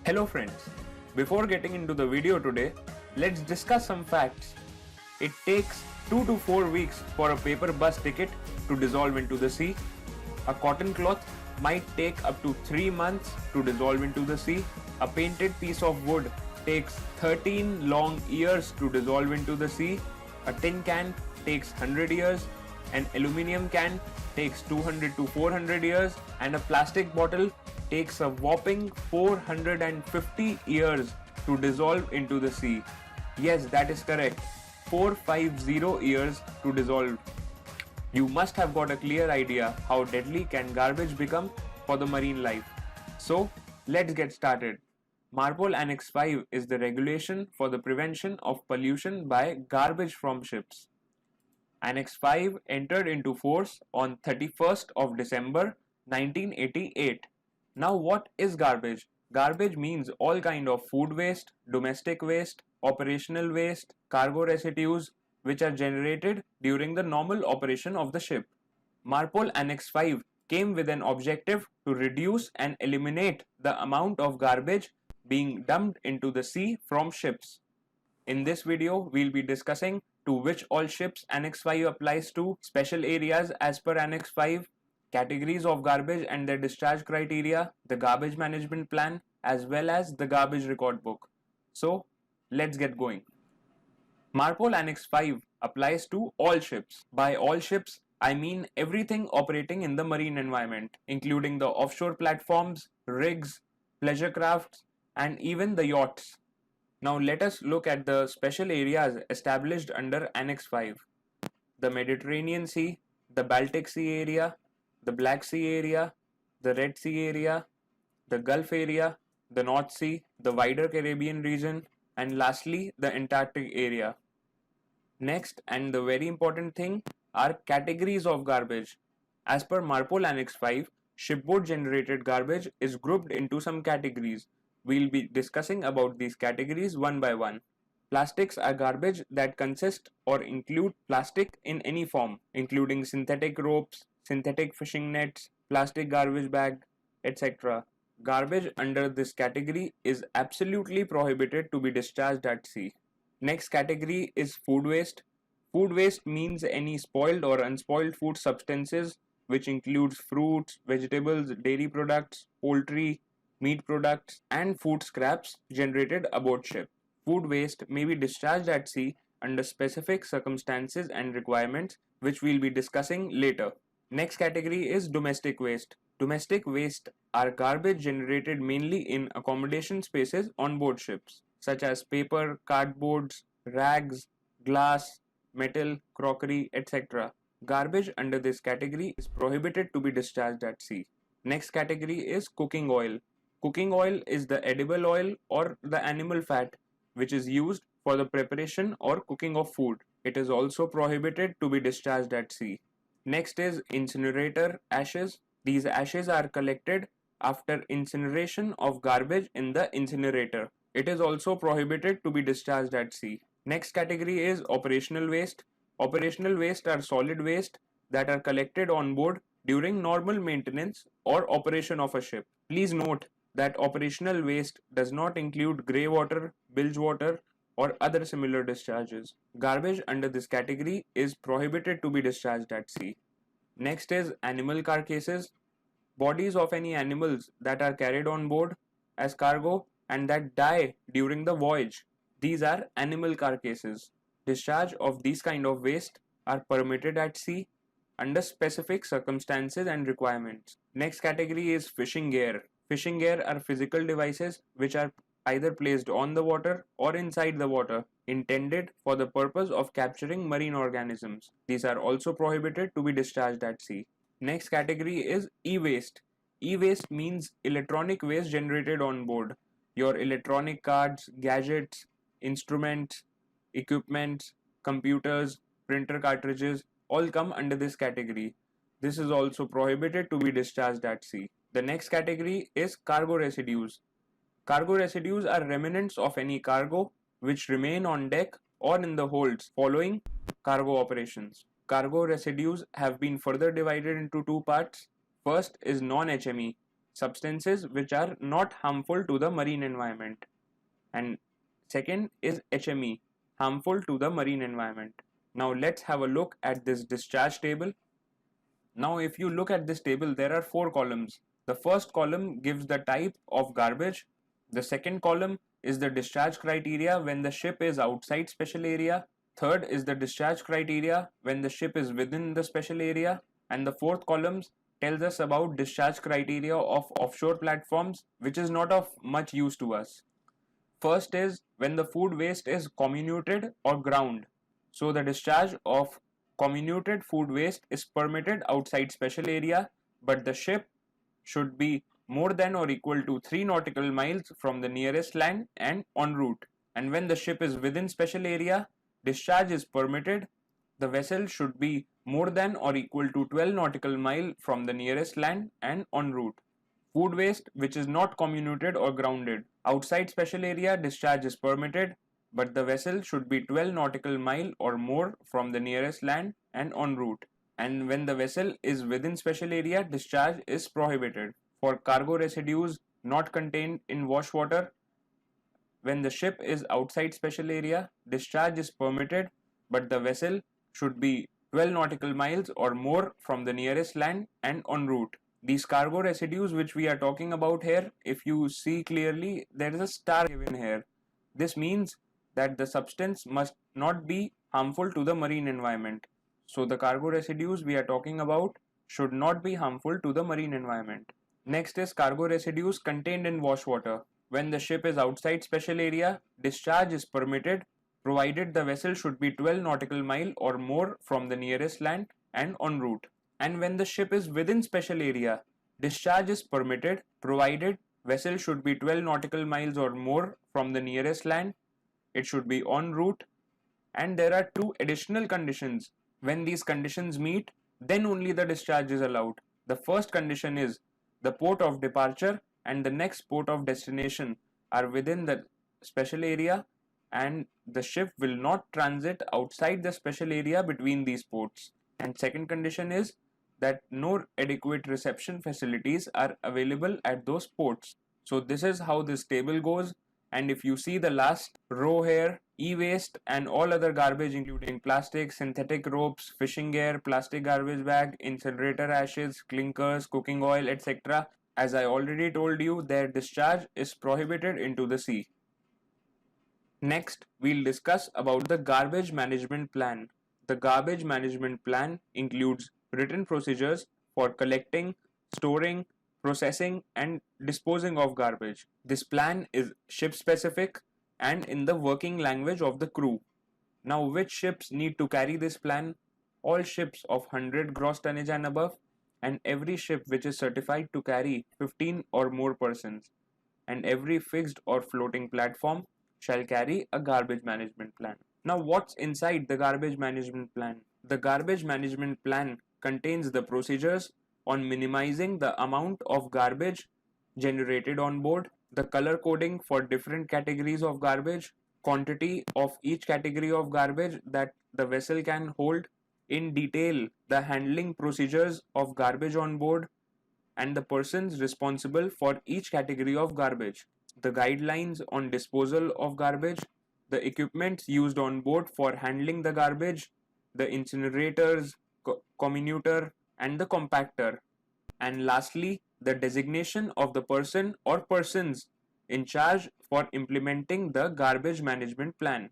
Hello friends, before getting into the video today, let's discuss some facts. It takes 2 to 4 weeks for a paper bus ticket to dissolve into the sea. A cotton cloth might take up to 3 months to dissolve into the sea. A painted piece of wood takes 13 long years to dissolve into the sea. A tin can takes 100 years. An aluminium can takes 200 to 400 years, and a plastic bottle takes a whopping 450 years to dissolve into the sea. Yes, that is correct. 450 years to dissolve. You must have got a clear idea how deadly can garbage become for the marine life. So, let's get started. MARPOL Annex 5 is the regulation for the prevention of pollution by garbage from ships. Annex 5 entered into force on 31st of December 1988. Now what is garbage? Garbage means all kind of food waste, domestic waste, operational waste, cargo residues which are generated during the normal operation of the ship. MARPOL Annex 5 came with an objective to reduce and eliminate the amount of garbage being dumped into the sea from ships. In this video, we'll be discussing to which all ships Annex 5 applies to, special areas as per Annex 5, categories of garbage and their discharge criteria, the garbage management plan, as well as the garbage record book. So, let's get going. MARPOL Annex 5 applies to all ships. By all ships, I mean everything operating in the marine environment, including the offshore platforms, rigs, pleasure crafts, and even the yachts. Now let us look at the special areas established under Annex 5. The Mediterranean Sea, the Baltic Sea area, the Black Sea area, the Red Sea area, the Gulf area, the North Sea, the wider Caribbean region, and lastly the Antarctic area. Next, and the very important thing, are categories of garbage. As per MARPOL Annex 5, shipboard generated garbage is grouped into some categories. We'll be discussing about these categories one by one. Plastics are garbage that consist or include plastic in any form, including synthetic ropes, synthetic fishing nets, plastic garbage bag, etc. Garbage under this category is absolutely prohibited to be discharged at sea. Next category is food waste. Food waste means any spoiled or unspoiled food substances which includes fruits, vegetables, dairy products, poultry, meat products, and food scraps generated aboard ship. Food waste may be discharged at sea under specific circumstances and requirements, which we'll be discussing later. Next category is domestic waste. Domestic waste are garbage generated mainly in accommodation spaces on board ships, such as paper, cardboards, rags, glass, metal, crockery, etc. Garbage under this category is prohibited to be discharged at sea. Next category is cooking oil. Cooking oil is the edible oil or the animal fat which is used for the preparation or cooking of food. It is also prohibited to be discharged at sea. Next is incinerator ashes. These ashes are collected after incineration of garbage in the incinerator. It is also prohibited to be discharged at sea. Next category is operational waste. Operational waste are solid waste that are collected on board during normal maintenance or operation of a ship. Please note that operational waste does not include grey water, bilge water, or other similar discharges. Garbage under this category is prohibited to be discharged at sea. Next is animal carcasses. Bodies of any animals that are carried on board as cargo and that die during the voyage. These are animal carcasses. Discharge of these kind of waste are permitted at sea under specific circumstances and requirements. Next category is fishing gear. Fishing gear are physical devices which are either placed on the water or inside the water, intended for the purpose of capturing marine organisms. These are also prohibited to be discharged at sea. Next category is e-waste. E-waste means electronic waste generated on board. Your electronic cards, gadgets, instruments, equipment, computers, printer cartridges all come under this category. This is also prohibited to be discharged at sea. The next category is cargo residues. Cargo residues are remnants of any cargo which remain on deck or in the holds following cargo operations. Cargo residues have been further divided into two parts. First is non-HME. substances which are not harmful to the marine environment. And second is HME, harmful to the marine environment. Now let's have a look at this discharge table. Now if you look at this table, there are 4 columns. The first column gives the type of garbage. The second column is the discharge criteria when the ship is outside special area. Third is the discharge criteria when the ship is within the special area. And the fourth column tells us about discharge criteria of offshore platforms, which is not of much use to us. First is when the food waste is comminuted or ground. So the discharge of comminuted food waste is permitted outside special area, but the ship should be more than or equal to 3 nautical miles from the nearest land and en route. And when the ship is within special area, discharge is permitted. The vessel should be more than or equal to 12 nautical mile from the nearest land and en route. Food waste which is not comminuted or grounded. Outside special area, discharge is permitted, but the vessel should be 12 nautical mile or more from the nearest land and en route. And when the vessel is within special area, discharge is prohibited. For cargo residues not contained in wash water, when the ship is outside special area, discharge is permitted, but the vessel should be 12 nautical miles or more from the nearest land and en route. These cargo residues which we are talking about here, if you see clearly, there is a star given here. This means that the substance must not be harmful to the marine environment. So the cargo residues we are talking about should not be harmful to the marine environment. Next is cargo residues contained in wash water. When the ship is outside special area, discharge is permitted, provided the vessel should be 12 nautical mile or more from the nearest land and en route. And when the ship is within special area, discharge is permitted, provided vessel should be 12 nautical miles or more from the nearest land, it should be en route, and there are 2 additional conditions. When these conditions meet, then only the discharge is allowed. The first condition is the port of departure and the next port of destination are within the special area, and the ship will not transit outside the special area between these ports. And second condition is that no adequate reception facilities are available at those ports. So this is how this table goes, and if you see the last row here, e-waste and all other garbage including plastic, synthetic ropes, fishing gear, plastic garbage bag, incinerator ashes, clinkers, cooking oil, etc. As I already told you, their discharge is prohibited into the sea. Next, we'll discuss about the garbage management plan. The garbage management plan includes written procedures for collecting, storing, processing and disposing of garbage. This plan is ship specific and in the working language of the crew. Now which ships need to carry this plan? All ships of 100 gross tonnage and above, and every ship which is certified to carry 15 or more persons, and every fixed or floating platform shall carry a garbage management plan. Now what's inside the garbage management plan? The garbage management plan contains the procedures on minimizing the amount of garbage generated on board, the color coding for different categories of garbage, quantity of each category of garbage that the vessel can hold, in detail the handling procedures of garbage on board, and the persons responsible for each category of garbage, the guidelines on disposal of garbage, the equipment used on board for handling the garbage, the incinerators, comminutor, and the compactor, and lastly, the designation of the person or persons in charge for implementing the garbage management plan.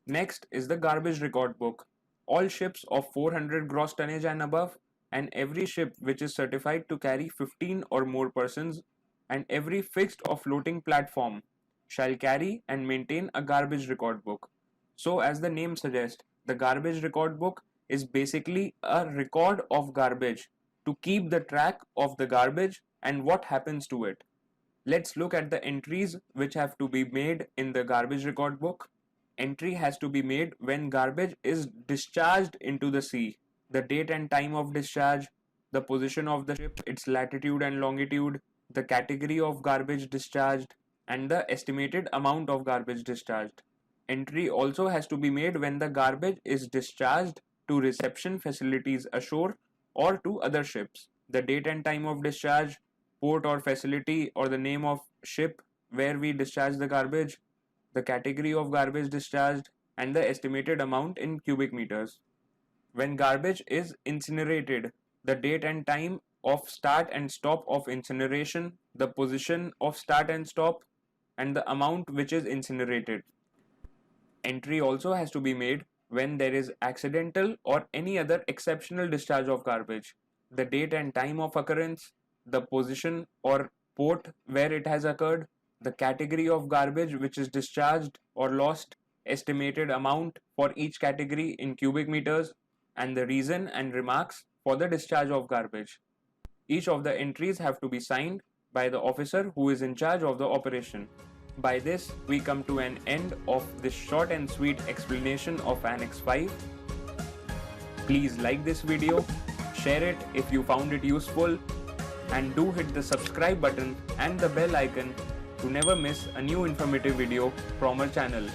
Next is the garbage record book. All ships of 400 gross tonnage and above, and every ship which is certified to carry 15 or more persons, and every fixed or floating platform shall carry and maintain a garbage record book. So as the name suggests, the garbage record book is basically a record of garbage to keep the track of the garbage and what happens to it. Let's look at the entries which have to be made in the garbage record book. Entry has to be made when garbage is discharged into the sea. The date and time of discharge, the position of the ship, its latitude and longitude, the category of garbage discharged, and the estimated amount of garbage discharged. Entry also has to be made when the garbage is discharged to reception facilities ashore or to other ships. The date and time of discharge, port or facility or the name of ship where we discharge the garbage, the category of garbage discharged, and the estimated amount in cubic meters. When garbage is incinerated, the date and time of start and stop of incineration, the position of start and stop, and the amount which is incinerated. Entry also has to be made when there is accidental or any other exceptional discharge of garbage, the date and time of occurrence, the position or port where it has occurred, the category of garbage which is discharged or lost, estimated amount for each category in cubic meters, and the reason and remarks for the discharge of garbage. Each of the entries have to be signed by the officer who is in charge of the operation. By this, we come to an end of this short and sweet explanation of Annex 5. Please like this video, share it if you found it useful, and do hit the subscribe button and the bell icon to never miss a new informative video from our channel.